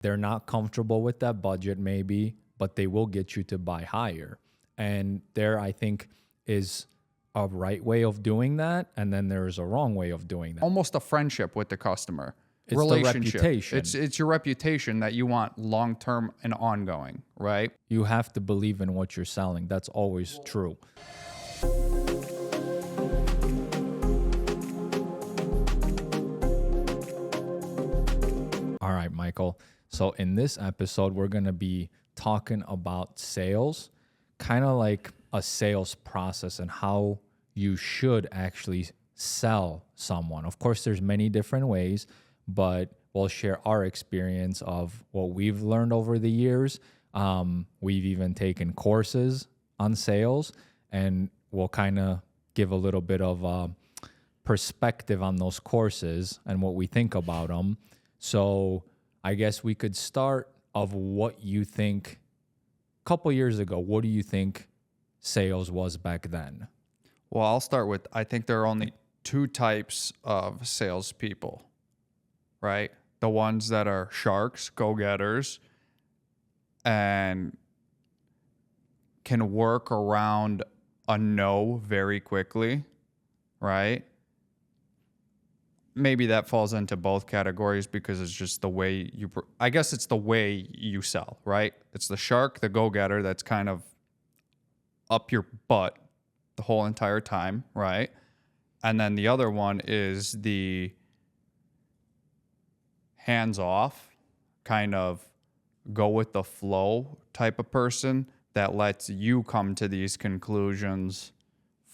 They're not comfortable with that budget maybe, but they will get you to buy higher. And there, I think, is a right way of doing that, and then there is a wrong way of doing that. Almost a friendship with the customer. It's Relationship. the reputation. It's your reputation that you want long-term and ongoing, right? You have to believe in what you're selling. That's always true. All right, Michael. So in this episode, we're going to be talking about sales, kind of like a sales process and how you should actually sell someone. Of course, there's many different ways, but we'll share our experience of what we've learned over the years. We've even taken courses on sales, and we'll kind of give a little bit of perspective on those courses and what we think about them. So I guess we could start of what you think a couple years ago. What do you think sales was back then? Well, I'll start with, I think there are only two types of salespeople, right? The ones that are sharks, go-getters, and can work around a no very quickly, right? Maybe that falls into both categories because it's just the way I guess it's the way you sell, right? It's the shark, the go-getter that's kind of up your butt the whole entire time, right? And then the other one is the hands-off, kind of go with the flow type of person that lets you come to these conclusions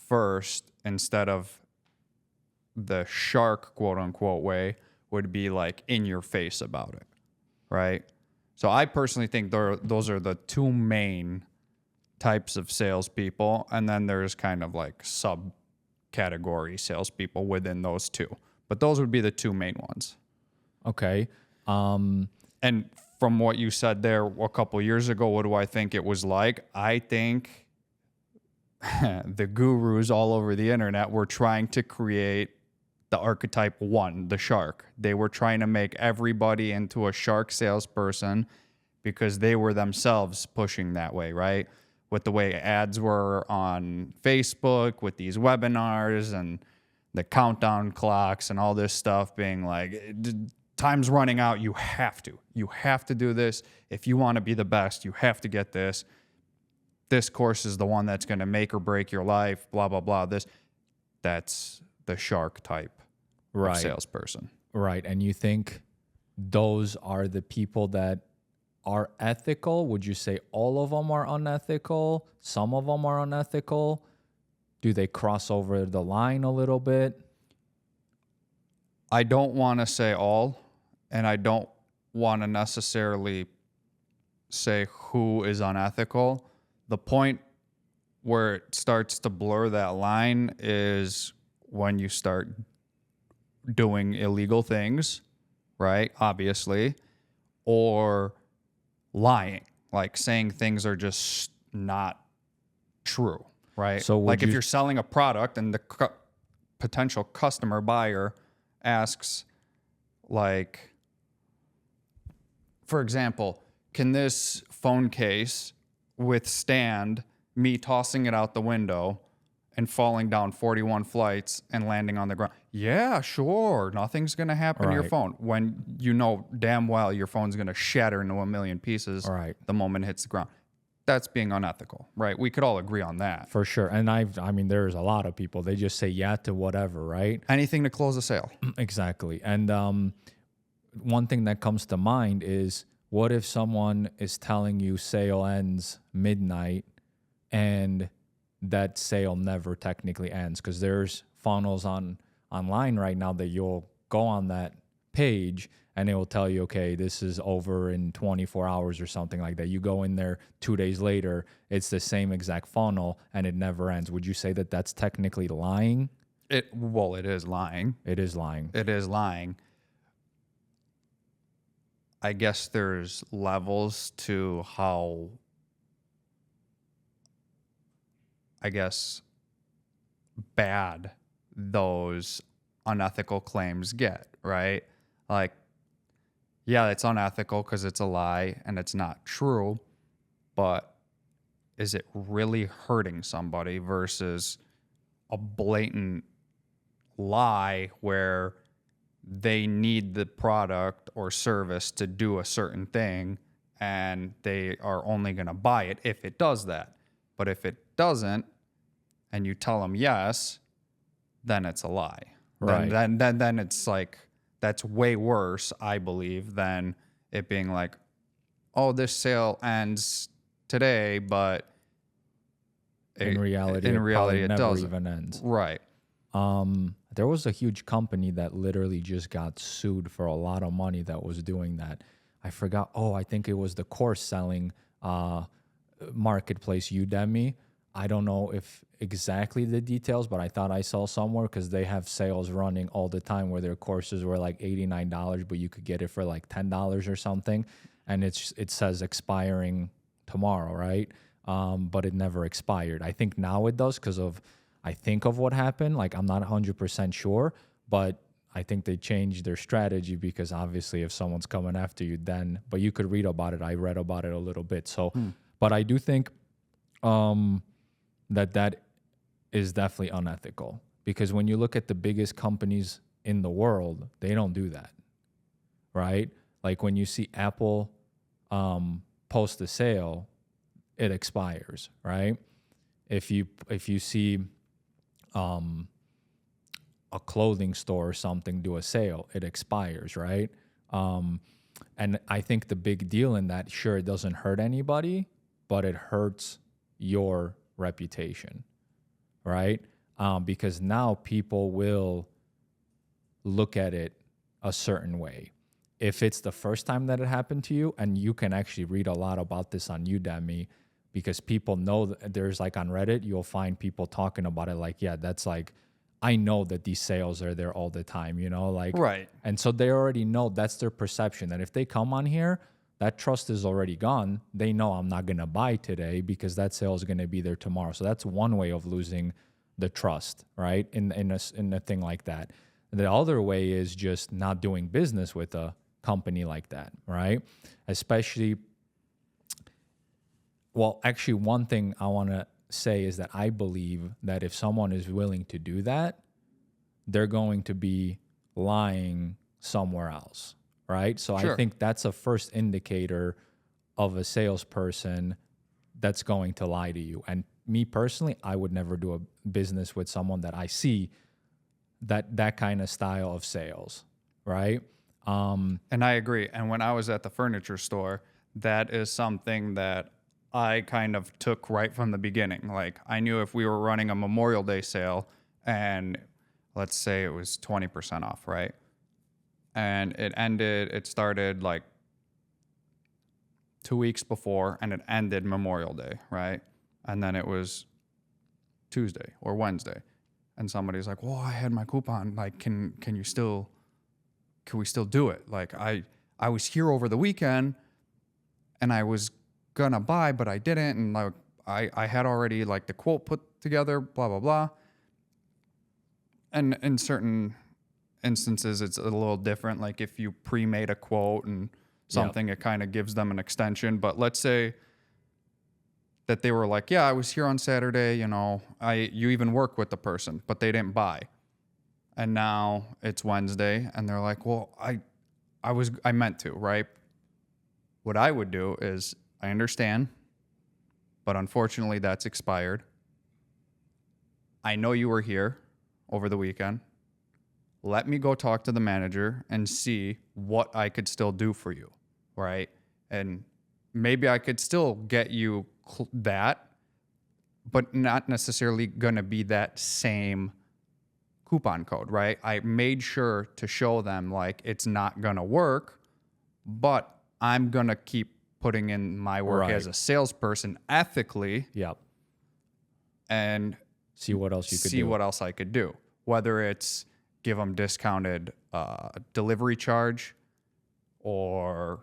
first instead of the shark, quote unquote, way would be like in your face about it, right? So I personally think those are the two main types of salespeople, and then there's kind of like subcategory salespeople within those two. But those would be the two main ones. Okay. And from what you said there a couple years ago, what do I think it was like? I think the gurus all over the internet were trying to create the archetype one, the shark. They were trying to make everybody into a shark salesperson because they were themselves pushing that way, right? With the way ads were on Facebook, with these webinars and the countdown clocks and all this stuff being like, time's running out, you have to do this. If you want to be the best, you have to get this. This course is the one that's going to make or break your life, blah, blah, blah. That's the shark type of salesperson. Right. And you think those are the people that are ethical? Would you say all of them are unethical? Some of them are unethical? Do they cross over the line a little bit? I don't want to say all, and I don't want to necessarily say who is unethical. The point where it starts to blur that line is when you start doing illegal things, right? Obviously, or lying, like saying things are just not true, right? So like if you're selling a product and the potential customer buyer asks, like, for example, can this phone case withstand me tossing it out the window and falling down 41 flights and landing on the ground? Yeah, sure. Nothing's going to happen to your phone. When you know damn well your phone's going to shatter into a million pieces the moment it hits the ground. That's being unethical, right? We could all agree on that. For sure. And I mean, there's a lot of people, they just say yeah to whatever, right? Anything to close a sale. Exactly. And one thing that comes to mind is, what if someone is telling you sale ends midnight and that sale never technically ends? Because there's funnels online right now that you'll go on that page and it will tell you, okay, this is over in 24 hours or something like that. You go in there 2 days later, it's the same exact funnel and it never ends. Would you say that that's technically lying? It is lying. It is lying. It is lying. I guess there's levels to how, I guess, bad those unethical claims get, right? Like, yeah, it's unethical because it's a lie and it's not true, but is it really hurting somebody versus a blatant lie where they need the product or service to do a certain thing and they are only going to buy it if it does that. But if it doesn't and you tell them yes, then it's a lie. Right. Then it's like, that's way worse, I believe, than it being like, oh, this sale ends today, but In reality, in it reality, probably it never doesn't. even ends. Right. There was a huge company that literally just got sued for a lot of money that was doing that. I forgot. Oh, I think it was the course selling marketplace Udemy. I don't know if exactly the details, but I thought I saw somewhere because they have sales running all the time where their courses were like $89, but you could get it for like $10 or something, and it says expiring tomorrow, right? But it never expired. I think now it does because of what happened. Like I'm not 100% sure, but I think they changed their strategy because obviously if someone's coming after you, then but you could read about it. I read about it a little bit. So, but I do think that is definitely unethical because when you look at the biggest companies in the world, they don't do that, right? Like when you see Apple post a sale, it expires, right? If you see a clothing store or something do a sale, it expires, right? And I think the big deal in that, sure, it doesn't hurt anybody, but it hurts your reputation, right? Because now people will look at it a certain way. If it's the first time that it happened to you, and you can actually read a lot about this on Udemy, because people know that there's like on Reddit, you'll find people talking about it like, yeah, that's like, I know that these sales are there all the time, like, Right. and so they already know that's their perception. And if they come on here, that trust is already gone. They know I'm not going to buy today because that sale is going to be there tomorrow. So that's one way of losing the trust, right? In a thing like that. The other way is just not doing business with a company like that, right? Especially, well, actually, one thing I want to say is that I believe that if someone is willing to do that, they're going to be lying somewhere else, right? So Sure. I think that's a first indicator of a salesperson that's going to lie to you. And me personally, I would never do a business with someone that I see that kind of style of sales, right? And I agree. And when I was at the furniture store, that is something that I kind of took right from the beginning. Like I knew if we were running a Memorial Day sale and let's say it was 20% off, right? And it started like 2 weeks before and it ended Memorial Day, right? And then it was Tuesday or Wednesday. And somebody's like, well, I had my coupon. Like, can we still do it? Like I was here over the weekend and I was gonna buy, but I didn't. And like I had already like the quote put together, blah, blah, blah. And in certain instances, it's a little different. Like if you pre-made a quote and something, It kind of gives them an extension. But let's say that they were like, yeah, I was here on Saturday, you even work with the person, but they didn't buy. And now it's Wednesday and they're like, well, I meant to, right? What I would do is I understand, but unfortunately that's expired. I know you were here over the weekend. Let me go talk to the manager and see what I could still do for you, right? And maybe I could still get you that, but not necessarily going to be that same coupon code, right? I made sure to show them like it's not going to work, but I'm going to keep putting in my work Right. as a salesperson ethically Yep. and See what else you could see do. what else I could do. Whether it's give them discounted delivery charge or,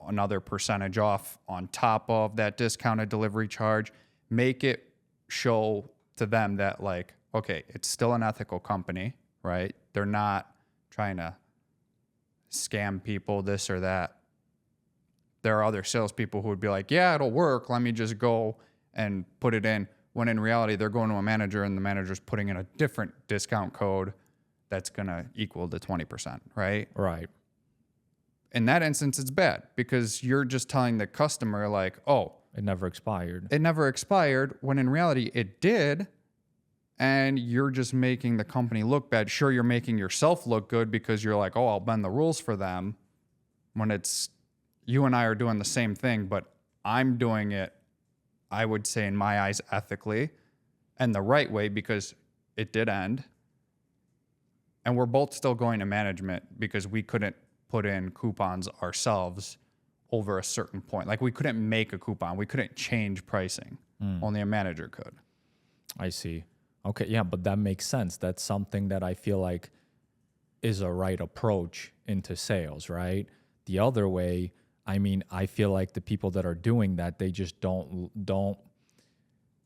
another percentage off on top of that discounted delivery charge, make it show to them that like, okay, it's still an ethical company, right? They're not trying to scam people, this or that. There are other salespeople who would be like, yeah, it'll work. Let me just go and put it in. When in reality, they're going to a manager and the manager's putting in a different discount code that's going to equal the 20%, right? Right. In that instance, it's bad because you're just telling the customer like, oh, It never expired. it never expired, when in reality it did. And you're just making the company look bad. Sure, you're making yourself look good because you're like, oh, I'll bend the rules for them. When it's you and I are doing the same thing, but I'm doing it, I would say in my eyes, ethically and the right way because it did end. And we're both still going to management because we couldn't put in coupons ourselves over a certain point. Like we couldn't make a coupon. We couldn't change pricing. Only a manager could. I see. Okay, yeah, but that makes sense. That's something that I feel like is a right approach into sales, right? The other way, I mean, I feel like the people that are doing that, they just don't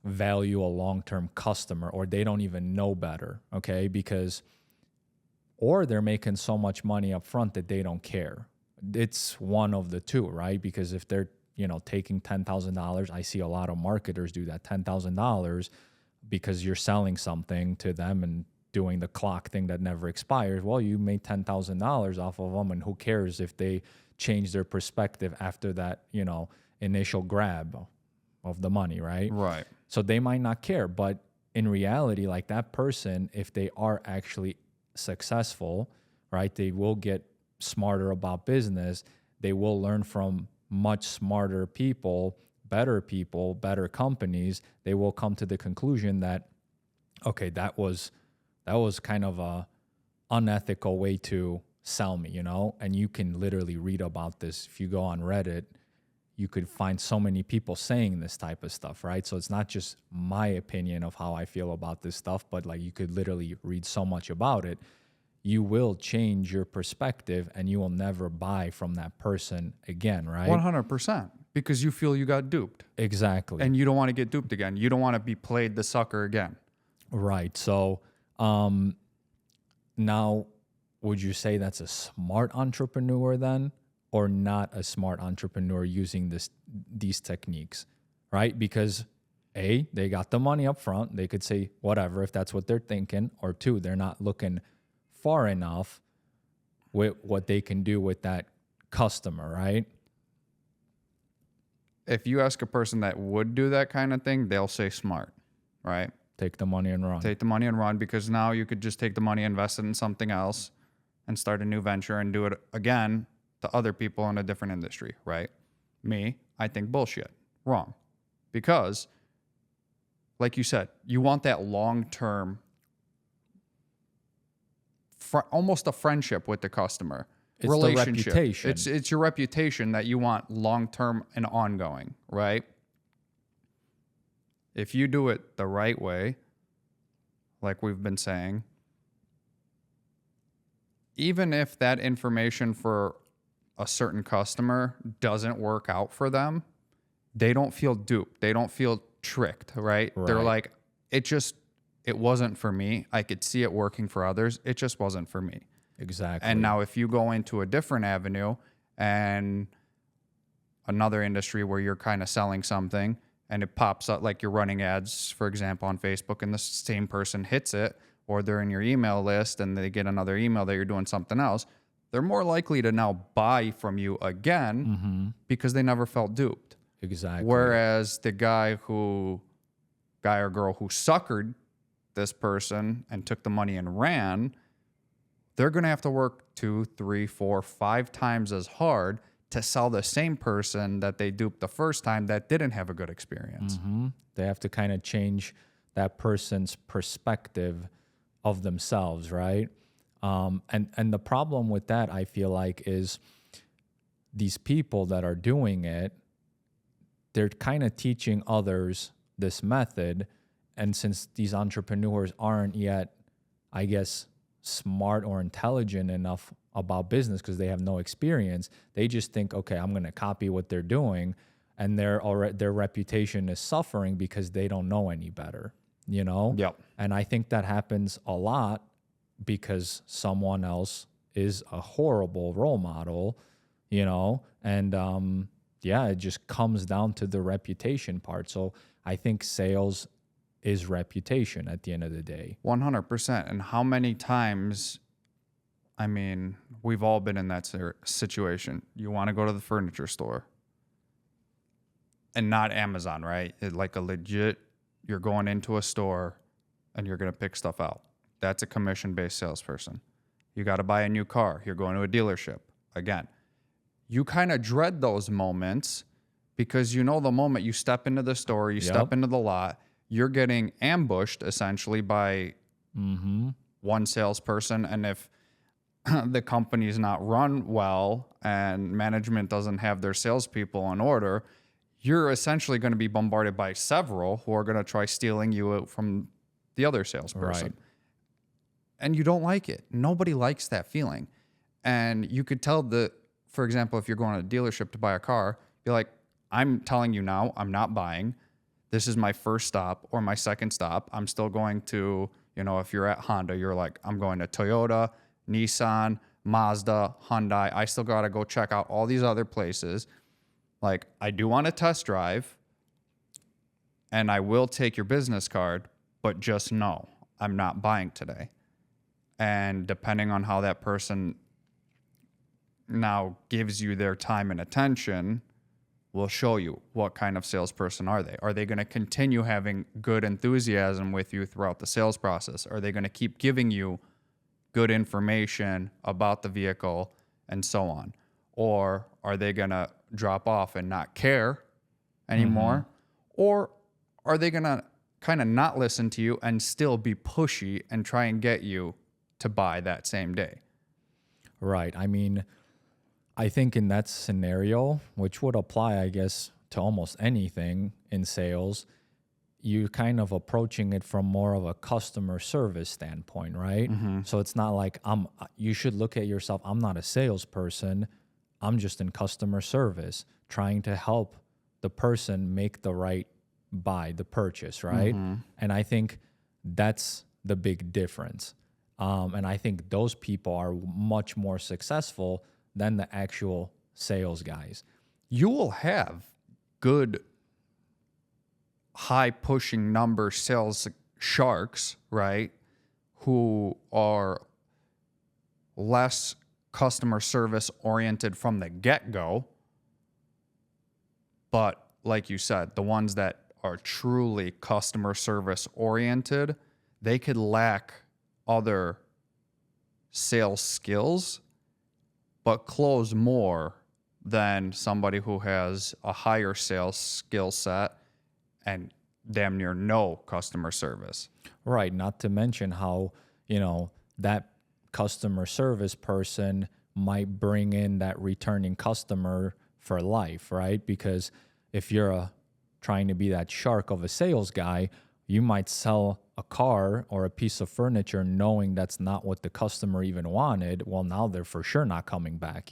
value a long-term customer, or they don't even know better, okay? Because or they're making so much money up front that they don't care. It's one of the two, right? Because if they're, taking $10,000, I see a lot of marketers do that, $10,000 because you're selling something to them and doing the clock thing that never expires. Well, you made $10,000 off of them, and who cares if they change their perspective after that, initial grab of the money, right? Right. So they might not care, but in reality, like that person, if they are actually successful, right, they will get smarter about business. They will learn from much smarter people, better companies. They will come to the conclusion that, okay, that was kind of a unethical way to sell me, and you can literally read about this. If you go on Reddit, you could find so many people saying this type of stuff, right? So it's not just my opinion of how I feel about this stuff, but like you could literally read so much about it. You will change your perspective and you will never buy from that person again, right? 100%. Because you feel you got duped. Exactly. And you don't want to get duped again. You don't want to be played the sucker again. Right. So now, would you say that's a smart entrepreneur then, or not a smart entrepreneur using these techniques, right? Because A, they got the money up front. They could say whatever if that's what they're thinking. Or two, they're not looking far enough with what they can do with that customer, right? If you ask a person that would do that kind of thing, they'll say smart, right? Take the money and run. Take the money and run, because now you could just take the money, invest it in something else, and start a new venture and do it again to other people in a different industry, right? Me, I think bullshit. Wrong. Because, like you said, you want that long-term, almost a friendship with the customer. It's the reputation. It's your reputation that you want long-term and ongoing, right? If you do it the right way, like we've been saying, even if that information for a certain customer doesn't work out for them, they don't feel duped. They don't feel tricked, right? They're like, it wasn't for me. I could see it working for others. It just wasn't for me. Exactly. And now if you go into a different avenue and another industry where you're kind of selling something and it pops up, like you're running ads, for example, on Facebook, and the same person hits it, or they're in your email list and they get another email that you're doing something else, they're more likely to now buy from you again because they never felt duped. Exactly. Whereas the guy or girl who suckered this person and took the money and ran, they're going to have to work 2, 3, 4, 5 times as hard to sell the same person that they duped the first time that didn't have a good experience. They have to kind of change that person's perspective of themselves, right? And the problem with that, I feel like, is these people that are doing it, they're kind of teaching others this method. And since these entrepreneurs aren't yet, I guess, smart or intelligent enough about business because they have no experience, they just think, okay, I'm going to copy what they're doing, and their reputation is suffering because they don't know any better, Yep. And I think that happens a lot because someone else is a horrible role model, you know, and yeah, it just comes down to the reputation part. So I think sales is reputation at the end of the day. 100%. And how many times, I mean, we've all been in that situation. You want to go to the furniture store and not Amazon, right? Like a legit, you're going into a store and you're going to pick stuff out. That's a commission-based salesperson. You got to buy a new car. You're going to a dealership. Again, you kind of dread those moments because you know the moment you step into the store, you step into the lot, you're getting ambushed essentially by one salesperson. And if the company's not run well and management doesn't have their salespeople in order, you're essentially going to be bombarded by several who are going to try stealing you from the other salesperson. Right. And you don't like it. Nobody likes that feeling. And you could tell for example, if you're going to a dealership to buy a car, be like, I'm telling you now, I'm not buying. This is my first stop or my second stop. I'm still going to, if you're at Honda, you're like, I'm going to Toyota, Nissan, Mazda, Hyundai. I still got to go check out all these other places. Like, I do want to test drive and I will take your business card, but just know I'm not buying today. And depending on how that person now gives you their time and attention, will show you what kind of salesperson are they. Are they going to continue having good enthusiasm with you throughout the sales process? Are they going to keep giving you good information about the vehicle and so on? Or are they going to drop off and not care anymore? Or are they going to kind of not listen to you and still be pushy and try and get you to buy that same day? Right. I mean, I think in that scenario, which would apply, I guess, to almost anything in sales, you're kind of approaching it from more of a customer service standpoint, right? So it's not like you should look at yourself, I'm not a salesperson. I'm just in customer service trying to help the person make the right buy, the purchase, right? And I think that's the big difference. And I think those people are much more successful than the actual sales guys. You will have good, high pushing number sales sharks, right? Who are less customer service oriented from the get-go. But like you said, the ones that are truly customer service oriented, they could lack other sales skills, but close more than somebody who has a higher sales skill set and damn near no customer service. Right. Not to mention how, that customer service person might bring in that returning customer for life, right? Because if you're trying to be that shark of a sales guy, you might sell a car or a piece of furniture knowing that's not what the customer even wanted. Well, now they're for sure not coming back,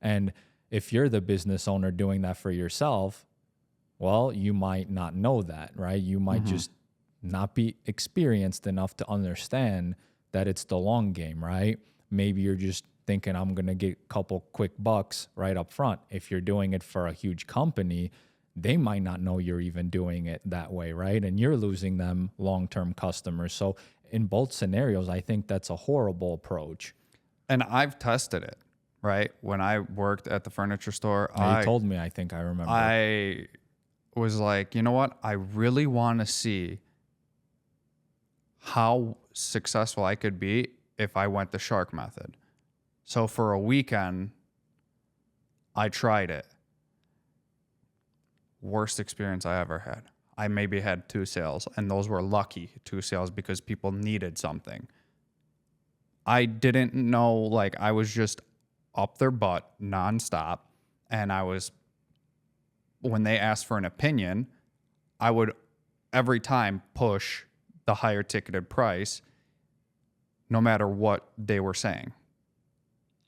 And if you're the business owner doing that for yourself, well, you might not know that, right? You might just not be experienced enough to understand that it's the long game, right? Maybe you're just thinking, I'm going to get a couple quick bucks right up front. If you're doing it for a huge company, they might not know you're even doing it that way, right? And you're losing them long-term customers. So in both scenarios, I think that's a horrible approach. And I've tested it, right? When I worked at the furniture store, You told me, I think I remember. I was like, you know what? I really want to see how successful I could be if I went the shark method. So for a weekend, I tried it. Worst experience I ever had. I maybe had 2 sales, and those were lucky 2 sales because people needed something. I didn't know, I was just up their butt nonstop, and when they asked for an opinion, I would every time push the higher ticketed price, no matter what they were saying,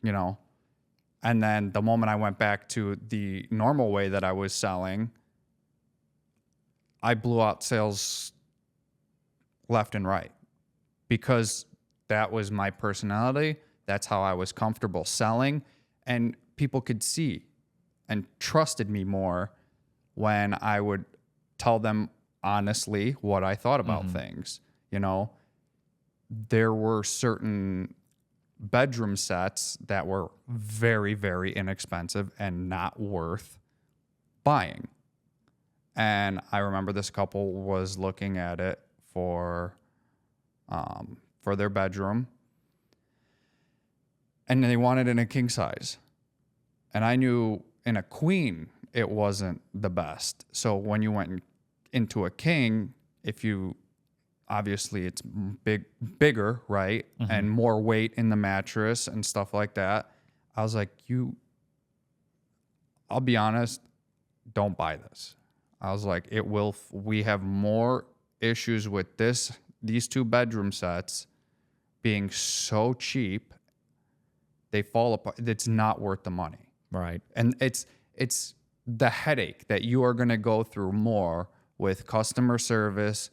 And then the moment I went back to the normal way that I was selling, I blew out sales left and right because that was my personality. That's how I was comfortable selling. And people could see and trusted me more when I would tell them honestly what I thought about things. You know, there were certain bedroom sets that were very, very inexpensive and not worth buying. And I remember this couple was looking at it for their bedroom, and they wanted it in a king size. And I knew in a queen it wasn't the best. So when you went into a king, obviously it's bigger, right? And more weight in the mattress and stuff like that. I was like, I'll be honest, don't buy this. I was like, we have more issues with these 2 bedroom sets being so cheap, they fall apart. It's not worth the money. Right. And it's the headache that you are going to go through more with customer service,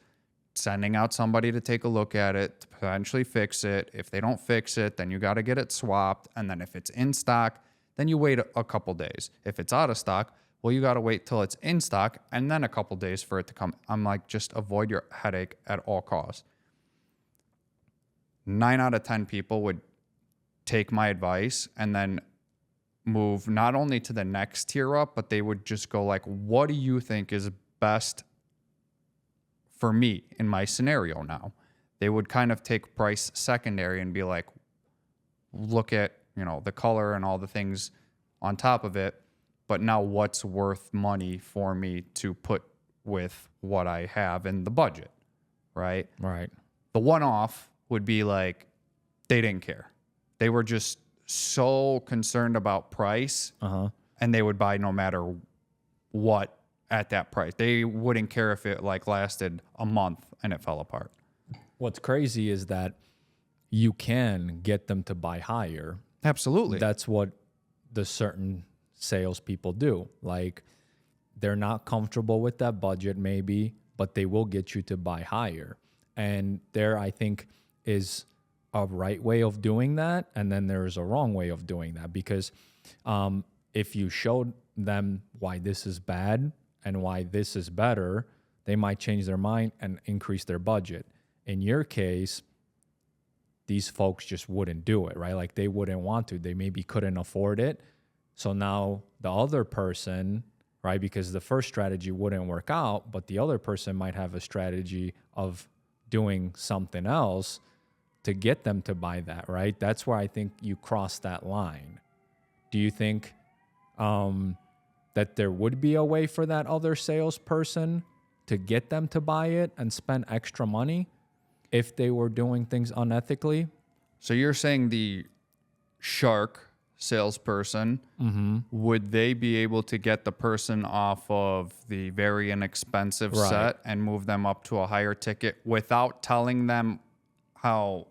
sending out somebody to take a look at it, to potentially fix it. If they don't fix it, then you got to get it swapped. And then if it's in stock, then you wait a couple days. If it's out of stock, well, you got to wait till it's in stock and then a couple days for it to come. I'm like, just avoid your headache at all costs. 9 out of 10 people would take my advice and then move not only to the next tier up, but they would just go like, what do you think is best for me in my scenario now? They would kind of take price secondary and be like, look at, the color and all the things on top of it, but now what's worth money for me to put with what I have in the budget, right? Right. The one-off would be like, they didn't care. They were just so concerned about price, and they would buy no matter what at that price. They wouldn't care if it lasted a month and it fell apart. What's crazy is that you can get them to buy higher. Absolutely. That's what the certain salespeople do. Like, they're not comfortable with that budget maybe, but they will get you to buy higher. And there, I think, is a right way of doing that, and then there is a wrong way of doing that, because if you showed them why this is bad and why this is better, they might change their mind and increase their budget. In your case, these folks just wouldn't do it, right? Like, they wouldn't want to. They maybe couldn't afford it. So now the other person, right, because the first strategy wouldn't work out, but the other person might have a strategy of doing something else to get them to buy that, right? That's where I think you cross that line. Do you think that there would be a way for that other salesperson to get them to buy it and spend extra money if they were doing things unethically? So you're saying the shark salesperson, would they be able to get the person off of the very inexpensive set and move them up to a higher ticket without telling them how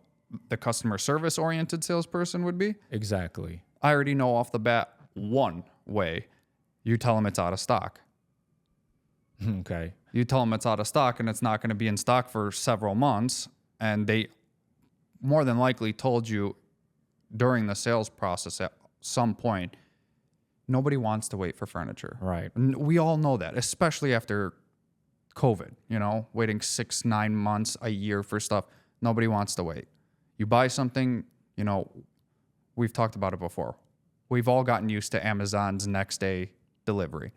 the customer service oriented salesperson would be? Exactly. I already know off the bat one way. You tell them it's out of stock. Okay. You tell them it's out of stock and it's not going to be in stock for several months, and they more than likely told you during the sales process at some point, nobody wants to wait for furniture. Right. We all know that, especially after COVID, waiting 6-9 months, a year for stuff. Nobody wants to wait. You buy something, we've talked about it before. We've all gotten used to Amazon's next day delivery.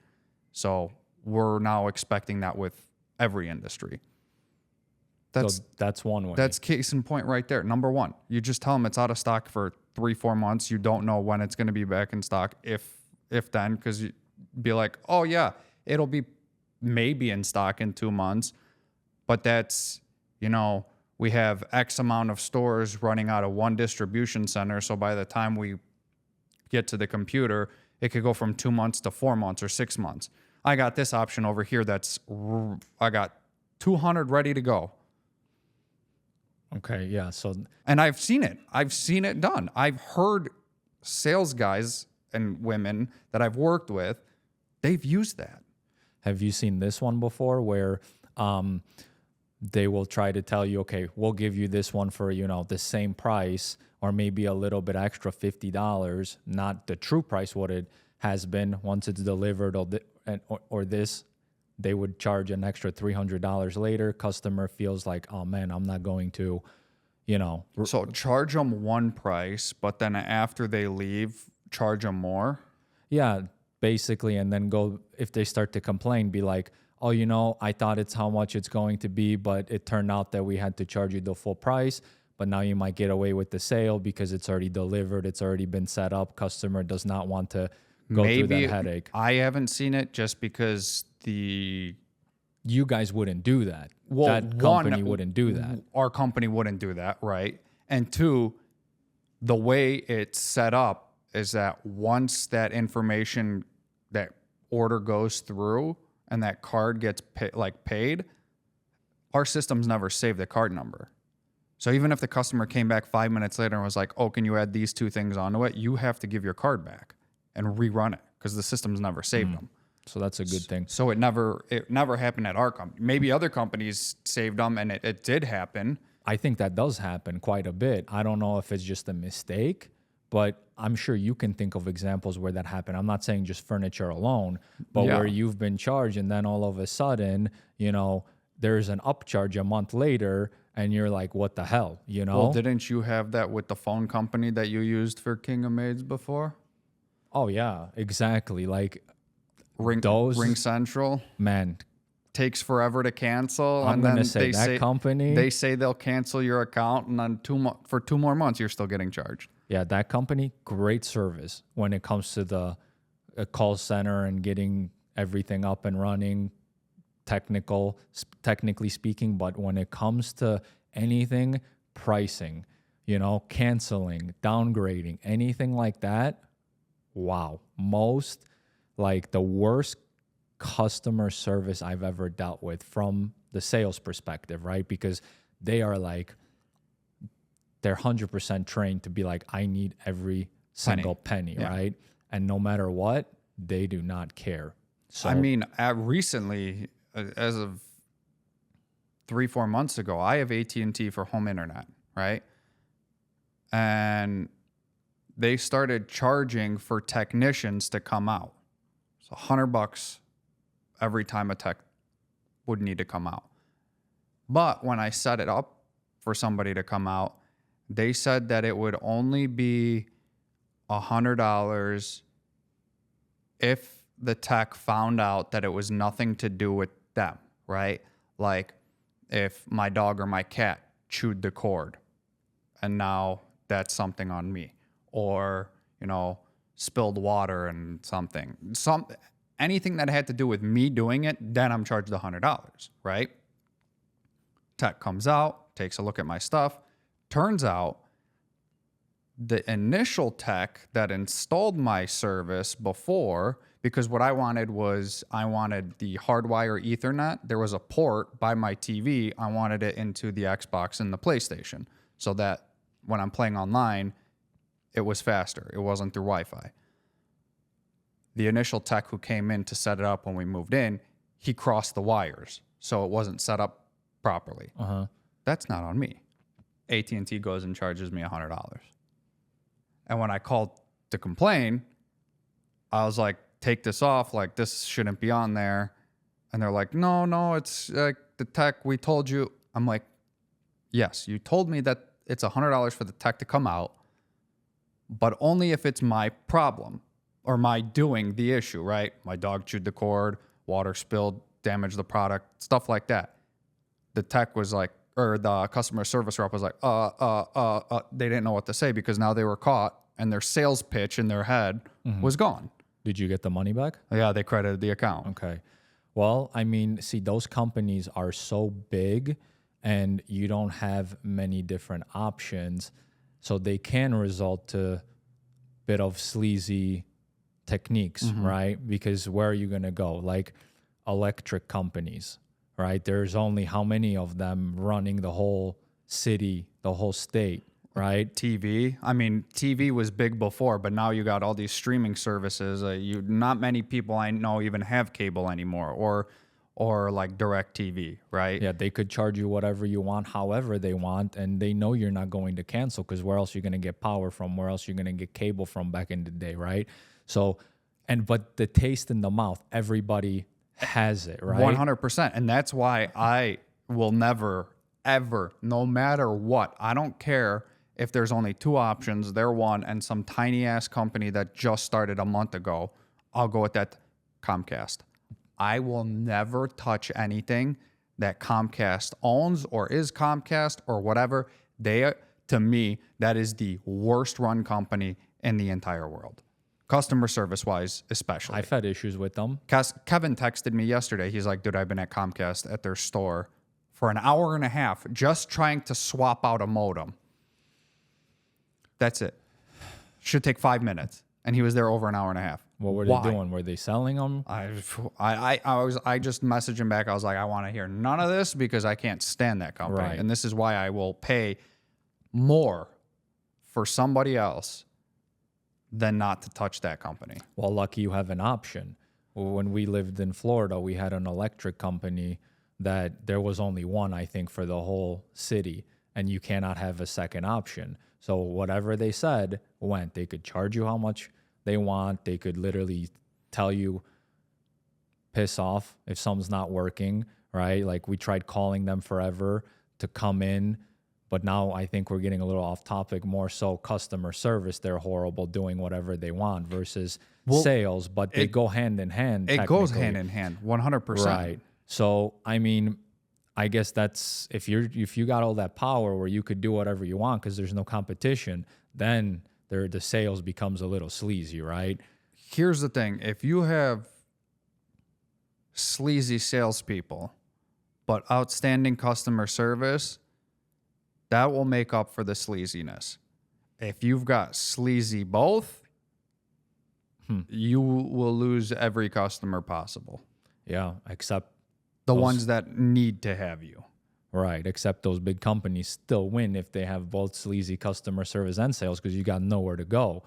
So we're now expecting that with every industry. That's one way. That's case in point right there. Number one, you just tell them it's out of stock for 3-4 months. You don't know when it's going to be back in stock, if then, because you be like, oh yeah, it'll be maybe in stock in 2 months, but that's, we have X amount of stores running out of one distribution center. So by the time we get to the computer, it could go from 2 months to 4 months or 6 months. I got this option over here I got 200 ready to go. Okay, yeah. And I've seen it. I've seen it done. I've heard sales guys and women that I've worked with, they've used that. Have you seen this one before where they will try to tell you, okay, we'll give you this one for, the same price or maybe a little bit extra $50, not the true price, what it has been once it's delivered or this, they would charge an extra $300 later. Customer feels like, oh man, I'm not going to, So charge them one price, but then after they leave, charge them more. Yeah, basically. And then go, if they start to complain, be like, oh, I thought it's how much it's going to be, but it turned out that we had to charge you the full price. But now you might get away with the sale because it's already delivered. It's already been set up. Customer does not want to go through that headache. I haven't seen it just because you guys wouldn't do that. That company wouldn't do that. Our company wouldn't do that, right? And two, the way it's set up is that once that order goes through and that card gets paid, our systems never save the card number. So even if the customer came back 5 minutes later and was like, oh, can you add these two things onto it? You have to give your card back and rerun it because the system's never saved them. So that's a good thing. So it never happened at our company. Maybe other companies saved them and it did happen. I think that does happen quite a bit. I don't know if it's just a mistake, but I'm sure you can think of examples where that happened. I'm not saying just furniture alone, but where you've been charged and then all of a sudden, there's an upcharge a month later and you're like, what the hell, Well, didn't you have that with the phone company that you used for King of Maids before? Oh, yeah, exactly. Like Ring Central. Man. Takes forever to cancel. I'm going to say that company. They say they'll cancel your account and then for 2 more months, you're still getting charged. Yeah, that company, great service when it comes to the call center and getting everything up and running, technically speaking. But when it comes to anything, pricing, canceling, downgrading, anything like that, wow. The worst customer service I've ever dealt with from the sales perspective, right? Because they are they're 100% trained to be like, I need every single penny, right? And no matter what, they do not care. So I mean, recently, as of 3-4 months ago, I have AT&T for home internet, right? And they started charging for technicians to come out. So $100 every time a tech would need to come out. But when I set it up for somebody to come out, they said that it would only be $100 if the tech found out that it was nothing to do with them, right? Like if my dog or my cat chewed the cord and now that's something on me, or, spilled water and anything that had to do with me doing it, then I'm charged the $100, right? Tech comes out, takes a look at my stuff. Turns out the initial tech that installed my service before, because what I wanted the hardwire Ethernet. There was a port by my TV. I wanted it into the Xbox and the PlayStation so that when I'm playing online, it was faster. It wasn't through Wi-Fi. The initial tech who came in to set it up when we moved in, he crossed the wires, so it wasn't set up properly. That's not on me. AT&T goes and charges me $100. And when I called to complain, I was like, take this off. Like, this shouldn't be on there. And they're like, no, it's like the tech, we told you. I'm like, yes, you told me that it's $100 for the tech to come out, but only if it's my problem or my doing the issue, right? My dog chewed the cord, water spilled, damaged the product, stuff like that. The tech was like, or the customer service rep was like, they didn't know what to say because now they were caught and their sales pitch in their head was gone. Did you get the money back? Yeah, they credited the account. Okay. Well, I mean, see, those companies are so big and you don't have many different options. So they can result to a bit of sleazy techniques, right? Because where are you going to go? Like electric companies, right? There's only how many of them running the whole city, the whole state, right? TV. I mean, TV was big before, but now you got all these streaming services. Not many people I know even have cable anymore, or or like DirecTV, right? Yeah, they could charge you whatever you want, however they want, and they know you're not going to cancel because where else you're going to get power from? Where else you're going to get cable from back in the day, right? So, but the taste in the mouth, everybody has it, right? 100%. And that's why I will never, ever, no matter what, I don't care if there's only two options, they're one, and some tiny ass company that just started a month ago, I'll go with that Comcast. I will never touch anything that Comcast owns or is Comcast or whatever. To me, that is the worst run company in the entire world. Customer service wise, especially. I've had issues with them. Kevin texted me yesterday. He's like, dude, I've been at Comcast at their store for an hour and a half just trying to swap out a modem. That's it. Should take 5 minutes. And he was there over an hour and a half. What were they doing? Were they selling them? I just messaged him back. I was like, I want to hear none of this because I can't stand that company. Right. And this is why I will pay more for somebody else than not to touch that company. Well, lucky you have an option. When we lived in Florida, we had an electric company that there was only one, I think, for the whole city, and you cannot have a second option. So whatever they said went. They could charge you how much they want. They could literally tell you, piss off if something's not working, right? Like we tried calling them forever to come in, but now I think we're getting a little off topic, more so customer service. They're horrible doing whatever they want versus sales, but they go hand in hand. It goes hand in hand, 100%. Right. So, I mean, I guess that's if you got all that power where you could do whatever you want because there's no competition, then the sales becomes a little sleazy, right? Here's the thing. If you have sleazy salespeople, but outstanding customer service, that will make up for the sleaziness. If you've got sleazy both, you will lose every customer possible. Yeah, except the ones that need to have you. Right, except those big companies still win if they have both sleazy customer service and sales because you got nowhere to go.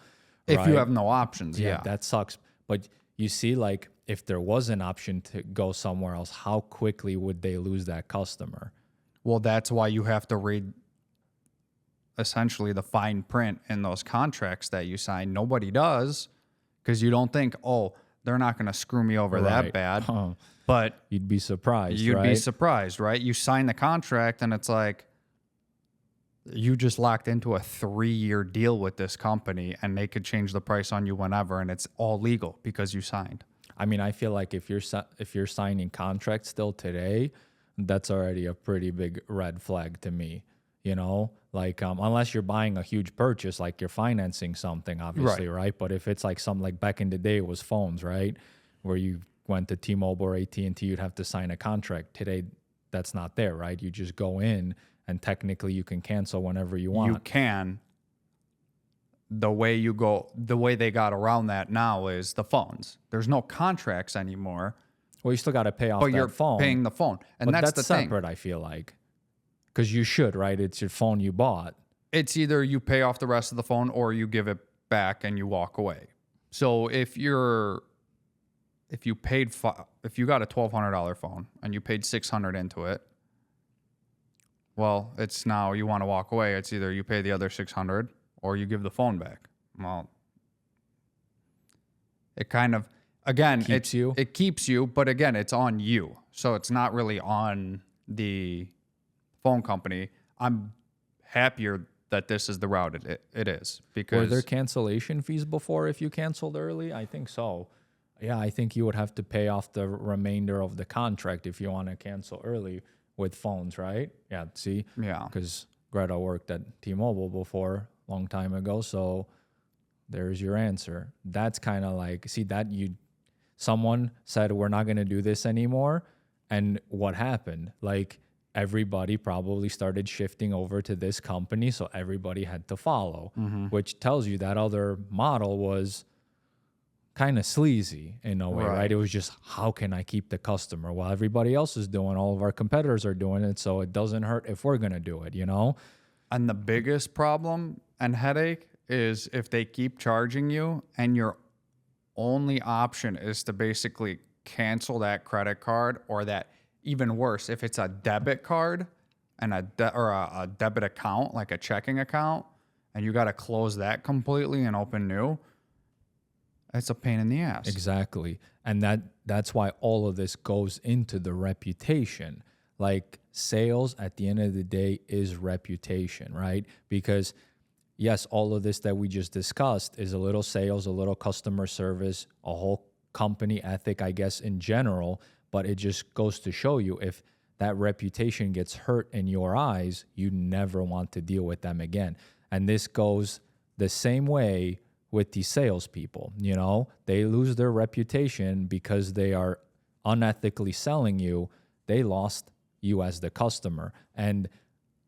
If you have no options, yeah. That sucks. But you see, like, if there was an option to go somewhere else, how quickly would they lose that customer? Well, that's why you have to read essentially the fine print in those contracts that you sign. Nobody does because you don't think, oh, they're not going to screw me over that bad. But you'd be surprised. You'd be surprised, right? You sign the contract and it's like you just locked into a 3-year deal with this company and they could change the price on you whenever and it's all legal because you signed. I mean, I feel like if you're signing contracts still today, that's already a pretty big red flag to me. You know, like unless you're buying a huge purchase, like you're financing something, obviously, right? But if it's like something like back in the day, it was phones, right? Where you went to T-Mobile or AT&T, you'd have to sign a contract. Today, that's not there, right? You just go in and technically you can cancel whenever you want. You can. The way they got around that now is the phones. There's no contracts anymore. Well, you still got to pay off but that you're phone. paying the phone. And but that's the separate, thing. I feel like. Because you should, right? It's your phone you bought. It's either you pay off the rest of the phone or you give it back and you walk away. So if you got a $1,200 phone and you paid $600 into it, well, it's now you want to walk away. It's either you pay the other $600 or you give the phone back. Well, it kind of, again, it keeps you, but again, it's on you. So it's not really on the phone company. I'm happier that this is the route it is because were there cancellation fees before if you canceled early? I think so. Yeah, I think you would have to pay off the remainder of the contract if you want to cancel early with phones, right? Yeah, see? Yeah. Because Greta worked at T-Mobile before, a long time ago, so there's your answer. That's kind of like, see, someone said, we're not going to do this anymore, and what happened? Like, everybody probably started shifting over to this company, so everybody had to follow, which tells you that other model was kind of sleazy in a way, right? It was just, how can I keep the customer? Well, everybody else is doing, all of our competitors are doing it, so it doesn't hurt if we're going to do it, you know? And the biggest problem and headache is if they keep charging you and your only option is to basically cancel that credit card, or that, even worse, if it's a debit card and a debit account, like a checking account, and you got to close that completely and open new, it's a pain in the ass. Exactly. And that's why all of this goes into the reputation. Like sales at the end of the day is reputation, right? Because yes, all of this that we just discussed is a little sales, a little customer service, a whole company ethic, I guess, in general. But it just goes to show you, if that reputation gets hurt in your eyes, you never want to deal with them again. And this goes the same way with these salespeople. You know, they lose their reputation because they are unethically selling you. They lost you as the customer. And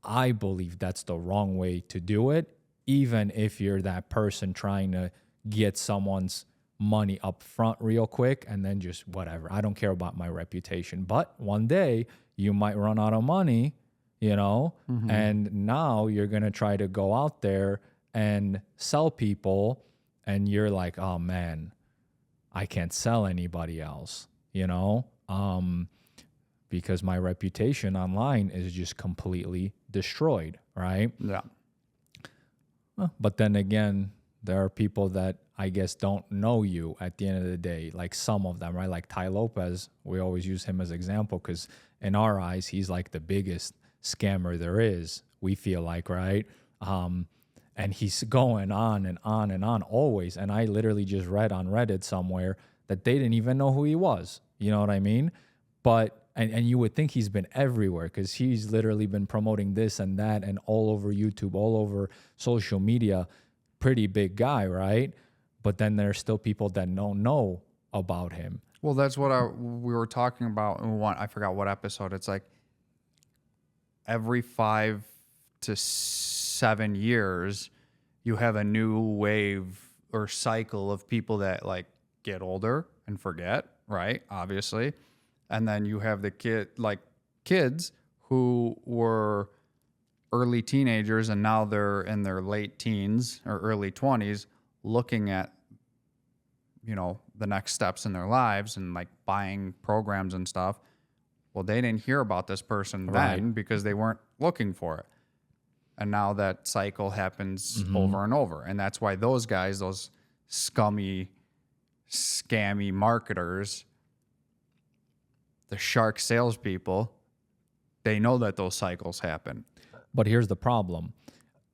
I believe that's the wrong way to do it, even if you're that person trying to get someone's money up front real quick and then just whatever. I don't care about my reputation. But one day you might run out of money, you know, and now you're going to try to go out there and sell people, and you're like, oh man, I can't sell anybody else, you know, because my reputation online is just completely destroyed, right? Yeah. But then again, there are people that I guess don't know you at the end of the day, like some of them, right? Like Ty Lopez, we always use him as example because in our eyes, he's like the biggest scammer there is, we feel like, right? And he's going on and on and on always. And I literally just read on Reddit somewhere that they didn't even know who he was. You know what I mean? But, and you would think he's been everywhere because he's literally been promoting this and that and all over YouTube, all over social media. Pretty big guy, right? But then there's still people that don't know about him. Well, that's what we were talking about in I forgot what episode. It's like every 5 to 7 years, you have a new wave or cycle of people that like get older and forget, right? Obviously. And then you have the kids who were early teenagers and now they're in their late teens or early 20s looking at, you know, the next steps in their lives and like buying programs and stuff. Well, they didn't hear about this person then because they weren't looking for it. And now that cycle happens over and over. And that's why those guys, those scummy, scammy marketers, the shark salespeople, they know that those cycles happen. But here's the problem.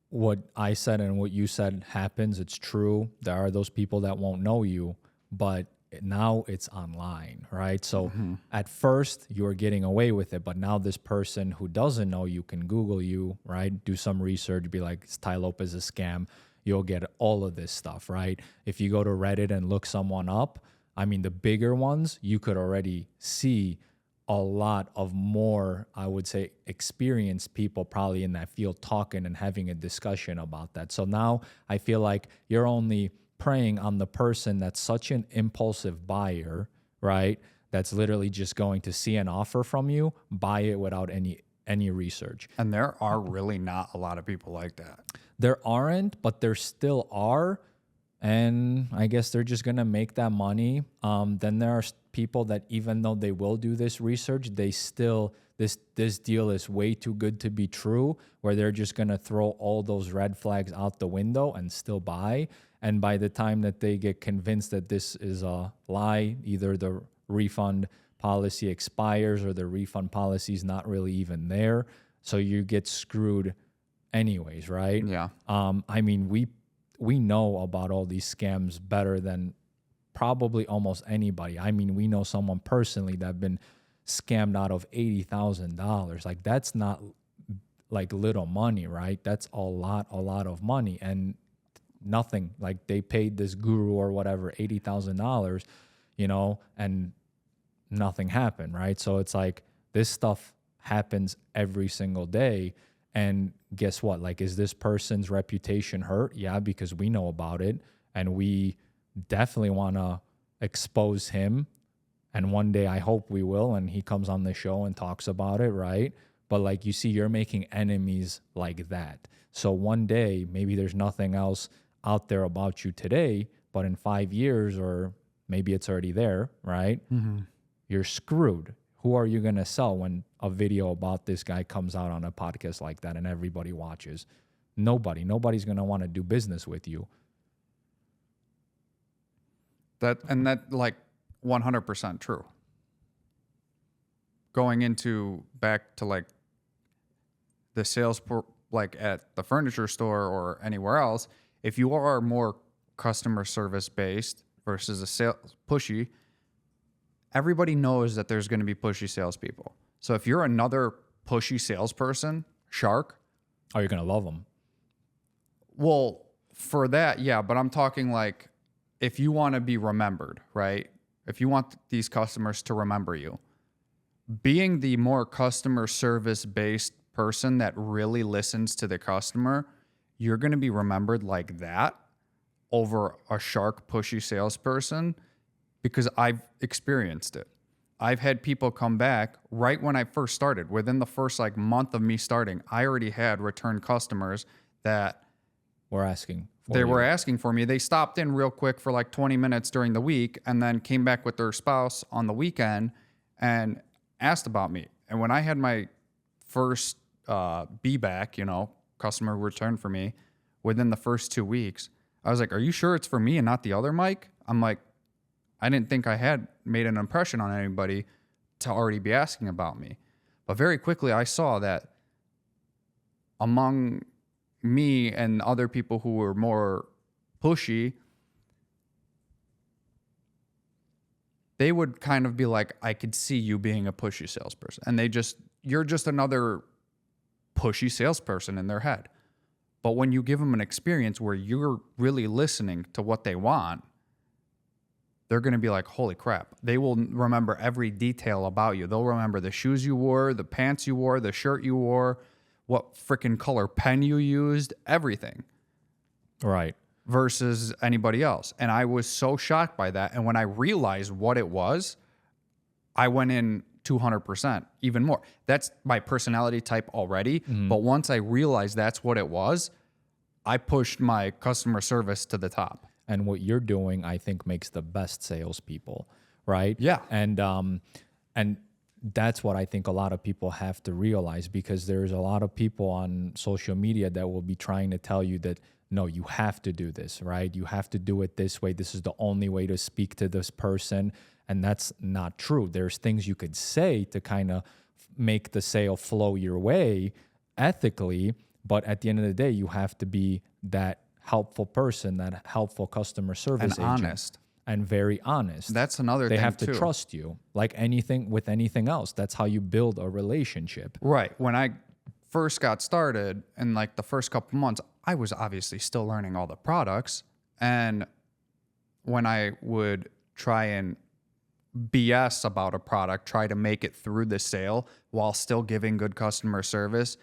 What I said and what you said happens. It's true. There are those people that won't know you, but now it's online, right? So at first you were getting away with it, but now this person who doesn't know you can Google you, right? Do some research, be like, is Ty Lopez a scam? You'll get all of this stuff, right? If you go to Reddit and look someone up, I mean, the bigger ones, you could already see a lot of more, I would say, experienced people probably in that field talking and having a discussion about that. So now I feel like you're only preying on the person that's such an impulsive buyer, right? That's literally just going to see an offer from you, buy it without any research. And there are really not a lot of people like that. There aren't, but there still are. And I guess they're just going to make that money. Then there are people that even though they will do this research, they still, this deal is way too good to be true, where they're just going to throw all those red flags out the window and still buy. And by the time that they get convinced that this is a lie, either the refund policy expires or the refund policy is not really even there. So you get screwed anyways, right? Yeah. I mean, we know about all these scams better than probably almost anybody. I mean, we know someone personally that been scammed out of $80,000. Like, that's not like little money, right? That's a lot of money. And nothing, like, they paid this guru or whatever $80,000, you know, and nothing happened, right? So it's like, this stuff happens every single day. And guess what? Like, is this person's reputation hurt? Yeah, because we know about it and we definitely want to expose him. And one day I hope we will, and he comes on the show and talks about it, right? But like, you see, you're making enemies like that. So one day, maybe there's nothing else out there about you today, but in 5 years, or maybe it's already there, right? you're screwed. Who are you going to sell when a video about this guy comes out on a podcast like that and everybody watches? Nobody's going to want to do business with you. That like 100% true. Going into back to like the sales like at the furniture store or anywhere else, if you are more customer service based versus a sales pushy, everybody knows that there's going to be pushy salespeople. So if you're another pushy salesperson, shark, Oh, you're going to love them. well, for that, yeah, but I'm talking like if you want to be remembered, right? If you want these customers to remember you, being the more customer service based person that really listens to the customer, you're going to be remembered like that over a shark pushy salesperson, because I've experienced it. I've had people come back right when I first started. Within the first like month of me starting, I already had return customers that We're asking. they were asking for me. They stopped in real quick for like 20 minutes during the week and then came back with their spouse on the weekend and asked about me. And when I had my first be back, customer return for me, within the first 2 weeks, I was like, are you sure it's for me and not the other Mike? I'm like, I didn't think I had made an impression on anybody to already be asking about me. But very quickly I saw that among me and other people who were more pushy, they would kind of be like, I could see you being a pushy salesperson. And you're just another pushy salesperson in their head. But when you give them an experience where you're really listening to what they want, they're going to be like, holy crap. They will remember every detail about you. They'll remember the shoes you wore, the pants you wore, the shirt you wore, what freaking color pen you used, everything. Right. Versus anybody else. And I was so shocked by that. And when I realized what it was, I went in 200%, even more. That's my personality type already. Mm-hmm. But once I realized that's what it was, I pushed my customer service to the top. And what you're doing, I think, makes the best salespeople, right? Yeah. And that's what I think a lot of people have to realize, because there's a lot of people on social media that will be trying to tell you that, no, you have to do this, right? You have to do it this way. This is the only way to speak to this person. And that's not true. There's things you could say to kind of make the sale flow your way ethically. But at the end of the day, you have to be that helpful person, that helpful customer service And agent. honest. And very honest. That's another thing, They have to too. trust you, like anything with anything else. That's how you build a relationship. Right. When I first got started, in like the first couple months, I was obviously still learning all the products. And when I would try and BS about a product, try to make it through the sale while still giving good customer service,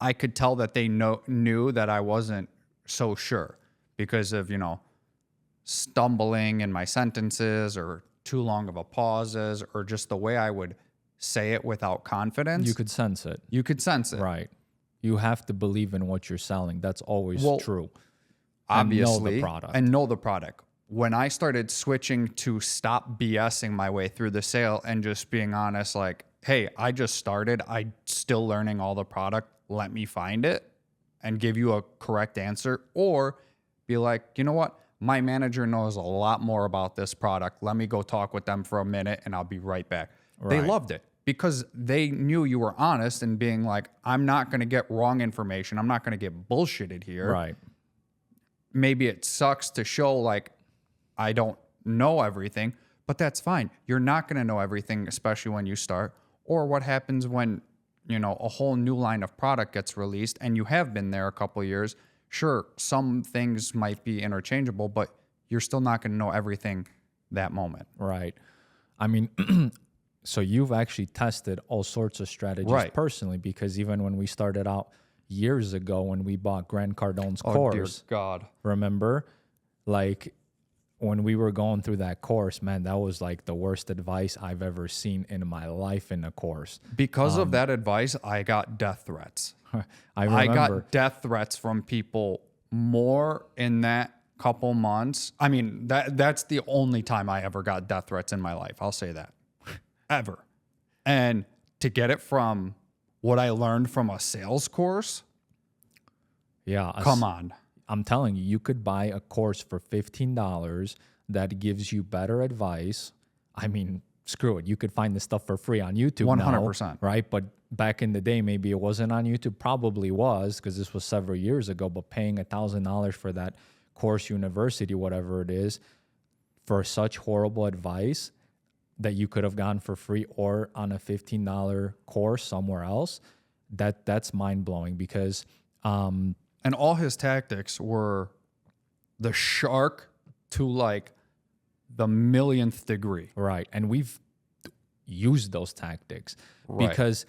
I could tell that they knew that I wasn't so sure because of, stumbling in my sentences or too long of a pauses or just the way I would say it without confidence. You could sense it. You could sense it. Right. You have to believe in what you're selling. That's always true. Obviously. And know the product. And know the product. When I started switching to stop BSing my way through the sale and just being honest, like, hey, I just started. I'm still learning all the product. Let me find it and give you a correct answer. Or be like, you know what? My manager knows a lot more about this product. Let me go talk with them for a minute and I'll be right back. They Right. loved it because they knew you were honest and being like, I'm not going to get wrong information. I'm not going to get bullshitted here. Right. Maybe it sucks to show like I don't know everything, but that's fine. You're not going to know everything, especially when you start. Or what happens when, a whole new line of product gets released and you have been there a couple of years. Sure, some things might be interchangeable, but you're still not going to know everything that moment. Right. I mean, so you've actually tested all sorts of strategies Right. personally, because even when we started out years ago, when we bought Grant Cardone's Oh, course, dear God. remember, like when we were going through that course, man, that was like the worst advice I've ever seen in my life in a course. Because of that advice, I got death threats. I remember. I got death threats from people more in that couple months. I mean, that's the only time I ever got death threats in my life. I'll say that. ever. And to get it from what I learned from a sales course, Yeah. come on. I'm telling you, you could buy a course for $15 that gives you better advice. I mean, screw it. You could find this stuff for free on YouTube 100%. now, right? But back in the day, maybe it wasn't on YouTube. Probably was, because this was several years ago. But paying $1,000 for that course, university, whatever it is, for such horrible advice that you could have gotten for free or on a $15 course somewhere else, that's mind-blowing. Because and all his tactics were the shark to like the millionth degree. right, and we've used those tactics Right. because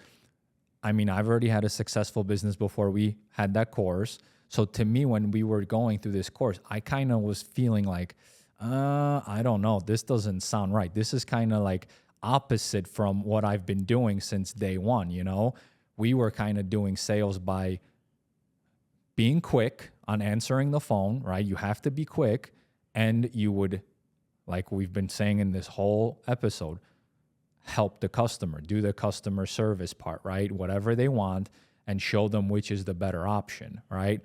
I mean, I've already had a successful business before we had that course. So to me, when we were going through this course, I kind of was feeling like, I don't know, this doesn't sound right. This is kind of like opposite from what I've been doing since day one. You know, we were kind of doing sales by being quick on answering the phone, right? You have to be quick, and you would, like we've been saying in this whole episode, help the customer, do the customer service part, right? Whatever they want, and show them which is the better option, right?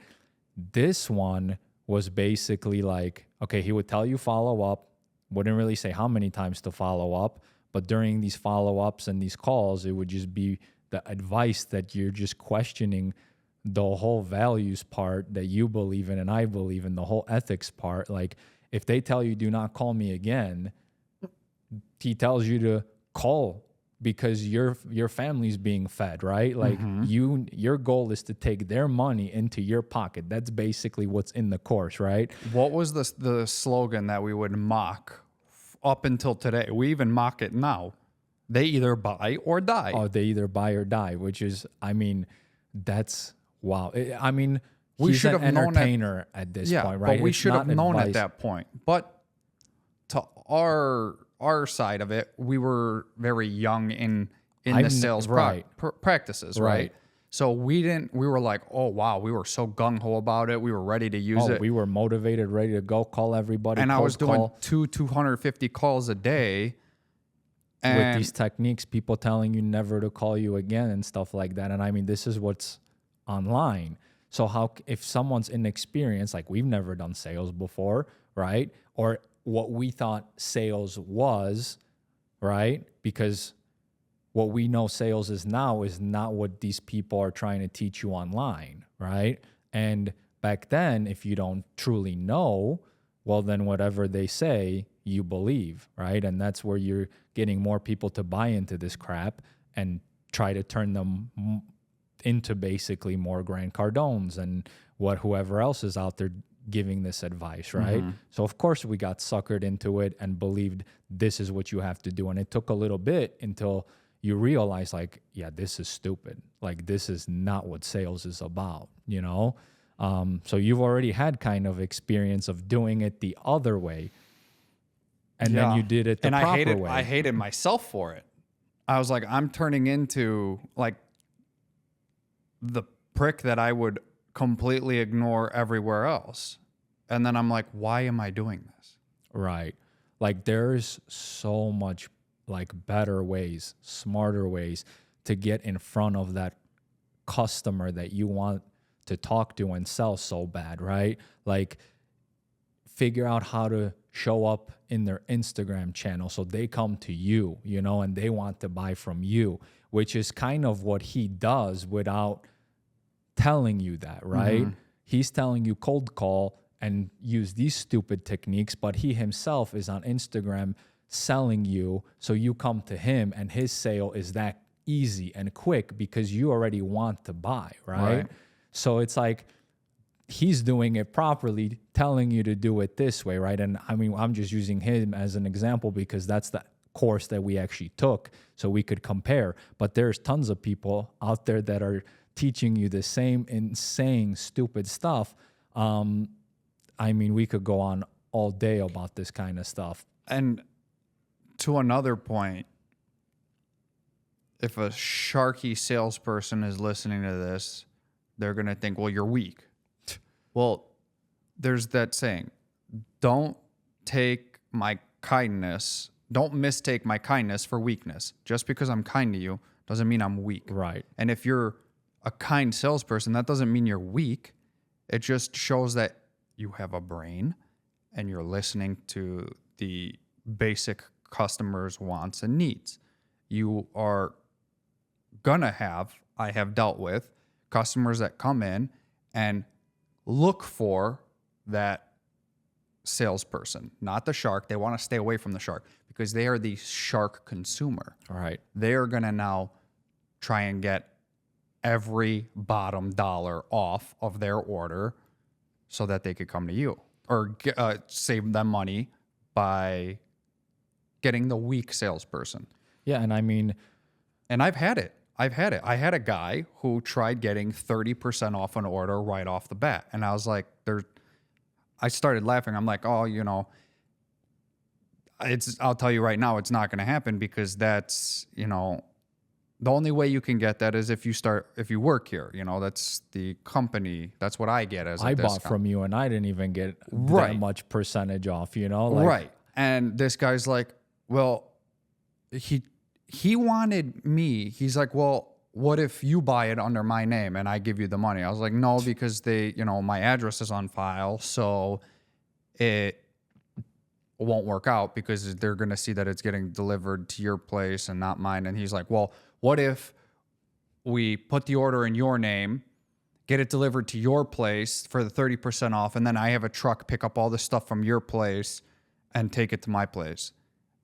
This one was basically like, okay, he would tell you follow up, wouldn't really say how many times to follow up, but during these follow-ups and these calls, it would just be the advice that you're just questioning the whole values part that you believe in and I believe in, the whole ethics part. Like, if they tell you, do not call me again, he tells you to call because your family's being fed, right? Like your goal is to take their money into your pocket. That's basically what's in the course, right? What was the slogan that we would mock up until today? We even mock it now. They either buy or die. Oh, they either buy or die, which is, I mean, that's wow. I mean, We he's should an have known entertainer at this point, right? But we It's should have not known advice. at that point. But to our side of it, we were very young in the sales right. practices, Right. right? So we were like, oh wow, we were so gung-ho about it. We were ready to use it. We were motivated, ready to go, call everybody. And I cold was doing call. 250 calls a day. With And these techniques, people telling you never to call you again and stuff like that. And I mean, this is what's online. So how, if someone's inexperienced, like we've never done sales before, right? Or what we thought sales was, right? Because what we know sales is now is not what these people are trying to teach you online, right? And back then, if you don't truly know, well, then whatever they say, you believe, right? And that's where you're getting more people to buy into this crap and try to turn them into basically more Grant Cardones and whoever else is out there giving this advice, right? So of course we got suckered into it and believed this is what you have to do. And it took a little bit until you realize, like, yeah, this is stupid. Like, this is not what sales is about, you know? So you've already had kind of experience of doing it the other way. And then you did it the proper way. I hated myself for it. I was like, I'm turning into like the prick that I would completely ignore everywhere else. And then I'm like, why am I doing this? Right. Like, there's so much like better ways, smarter ways to get in front of that customer that you want to talk to and sell so bad, right? Like, figure out how to show up in their Instagram channel so they come to you, you know, and they want to buy from you, which is kind of what he does without telling you that, right? He's telling you cold call and use these stupid techniques, but he himself is on Instagram selling you, so you come to him and his sale is that easy and quick because you already want to buy, right? So it's like he's doing it properly, telling you to do it this way, right? And I mean, I'm just using him as an example because that's the course that we actually took so we could compare. But there's tons of people out there that are teaching you the same insane, stupid stuff. I mean, we could go on all day about this kind of stuff. And to another point, if a sharky salesperson is listening to this, they're going to think, well, you're weak. Well, there's that saying, don't take my kindness don't mistake my kindness for weakness. Just because I'm kind to you doesn't mean I'm weak. Right. And if you're a kind salesperson, that doesn't mean you're weak. It just shows that you have a brain and you're listening to the basic customer's wants and needs. You are gonna have, I have dealt with customers that come in and look for that salesperson, not the shark. They want to stay away from the shark because they are the shark consumer. Right. They are going to now try and get every bottom dollar off of their order so that they could come to you or save them money by getting the weak salesperson. Yeah. And I mean, and I've had it. I had a guy who tried getting 30% off an order right off the bat. And I was like, I started laughing. I'm like, oh, I'll tell you right now, it's not going to happen because that's, the only way you can get that is if you work here, that's the company. That's what I get as a discount. bought from you and I didn't even get that much percentage off, Right. And this guy's like, well, he wanted me. He's like, well, what if you buy it under my name and I give you the money? I was like, no, because my address is on file. So it won't work out because they're going to see that it's getting delivered to your place and not mine. And he's like, well, what if we put the order in your name, get it delivered to your place for the 30% off, and then I have a truck pick up all the stuff from your place and take it to my place?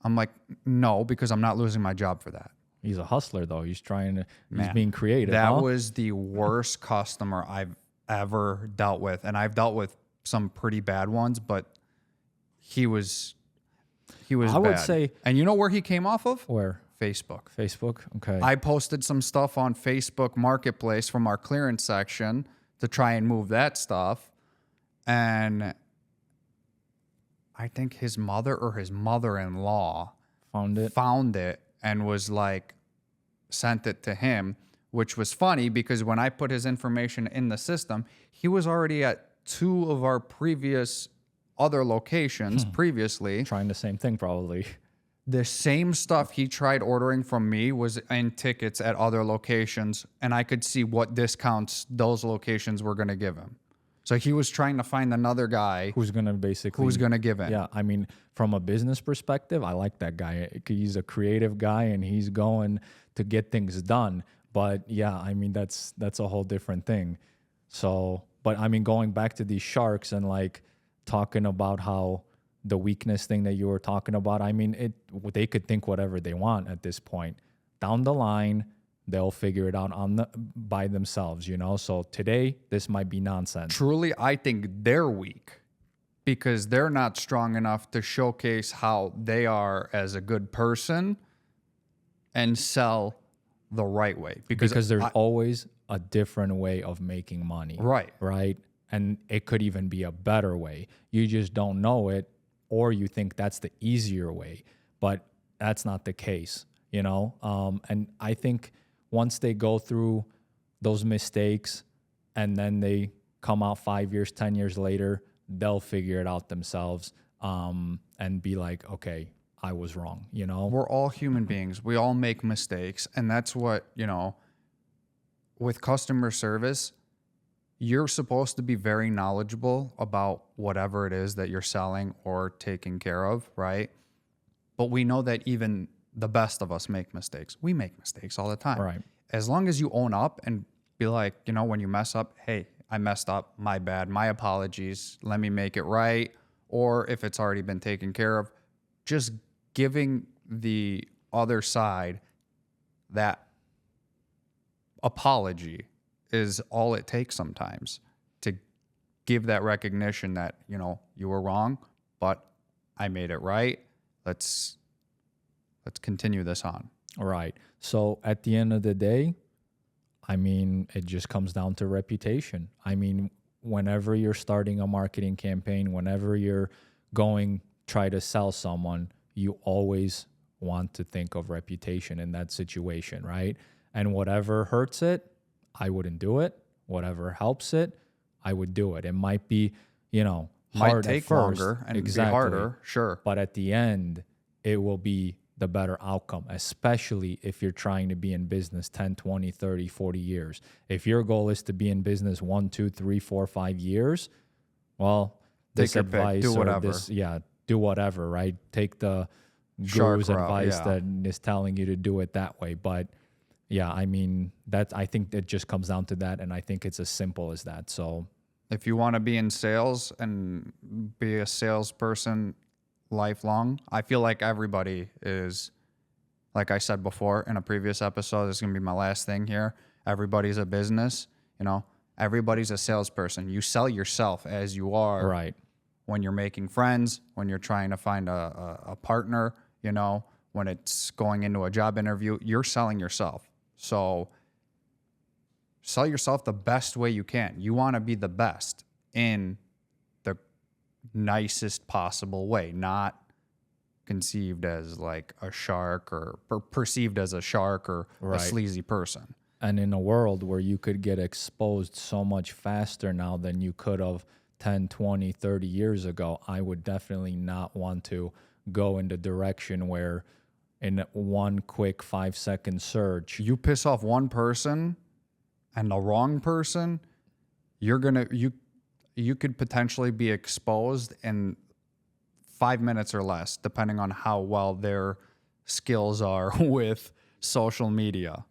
I'm like, no, because I'm not losing my job for that. He's a hustler, though. He's being creative. That was the worst customer I've ever dealt with. And I've dealt with some pretty bad ones, but he was bad. Would say. And you know where he came off of? Where? Facebook. Facebook? Okay. I posted some stuff on Facebook Marketplace from our clearance section to try and move that stuff. And I think his mother or his mother-in-law found it and was like, sent it to him, which was funny because when I put his information in the system, he was already at 2 of our previous other locations previously. Trying the same thing, probably. The same stuff he tried ordering from me was in tickets at other locations, and I could see what discounts those locations were going to give him. So he was trying to find another guy who's going to give in. Yeah, I mean, from a business perspective, I like that guy. He's a creative guy and he's going to get things done. But yeah, I mean, that's a whole different thing. So, but I mean, going back to these sharks and like talking about how the weakness thing that you were talking about, I mean, they could think whatever they want at this point. Down the line, they'll figure it out by themselves, So today, this might be nonsense. Truly, I think they're weak because they're not strong enough to showcase how they are as a good person and sell the right way. Because there's always a different way of making money. Right. Right? And it could even be a better way. You just don't know it, or you think that's the easier way. But that's not the case, And I think once they go through those mistakes and then they come out 5 years, 10 years later, they'll figure it out themselves and be like, okay, I was wrong, We're all human beings. We all make mistakes. And that's what, with customer service, you're supposed to be very knowledgeable about whatever it is that you're selling or taking care of, right? But we know that even the best of us make mistakes. We make mistakes all the time. Right. As long as you own up and be like, when you mess up, hey, I messed up, my bad, my apologies, let me make it right. Or if it's already been taken care of, just giving the other side that apology is all it takes sometimes to give that recognition that, you were wrong, but I made it right. Let's continue this on. All right. So at the end of the day, I mean, it just comes down to reputation. I mean, whenever you're starting a marketing campaign, whenever you're try to sell someone, you always want to think of reputation in that situation, right? And whatever hurts it, I wouldn't do it. Whatever helps it, I would do it. It might be, hard might take at first. longer and exactly. be harder, sure. But at the end, it will be the better outcome, especially if you're trying to be in business 10, 20, 30, 40 years. If your goal is to be in business 1, 2, 3, 4, 5 years, well, this Take your pick. advice Do or whatever. this, do whatever, right? Take the Shark guru's route, advice yeah. that is telling you to do it that way. But yeah, I mean, I think it just comes down to that. And I think it's as simple as that. So If you want to be in sales and be a salesperson lifelong, I feel like everybody is, like I said before in a previous episode, this is going to be my last thing here. Everybody's a business, everybody's a salesperson. You sell yourself as you are right. when you're making friends, when you're trying to find a partner, when it's going into a job interview, you're selling yourself. So sell yourself the best way you can. You want to be the best in the nicest possible way, not conceived as like a shark or perceived as a shark or a Right. sleazy person. And in a world where you could get exposed so much faster now than you could have 10, 20, 30 years ago, I would definitely not want to go in the direction where in one quick 5-second search, You piss off one person and the wrong person, you could potentially be exposed in 5 minutes or less, depending on how well their skills are with social media.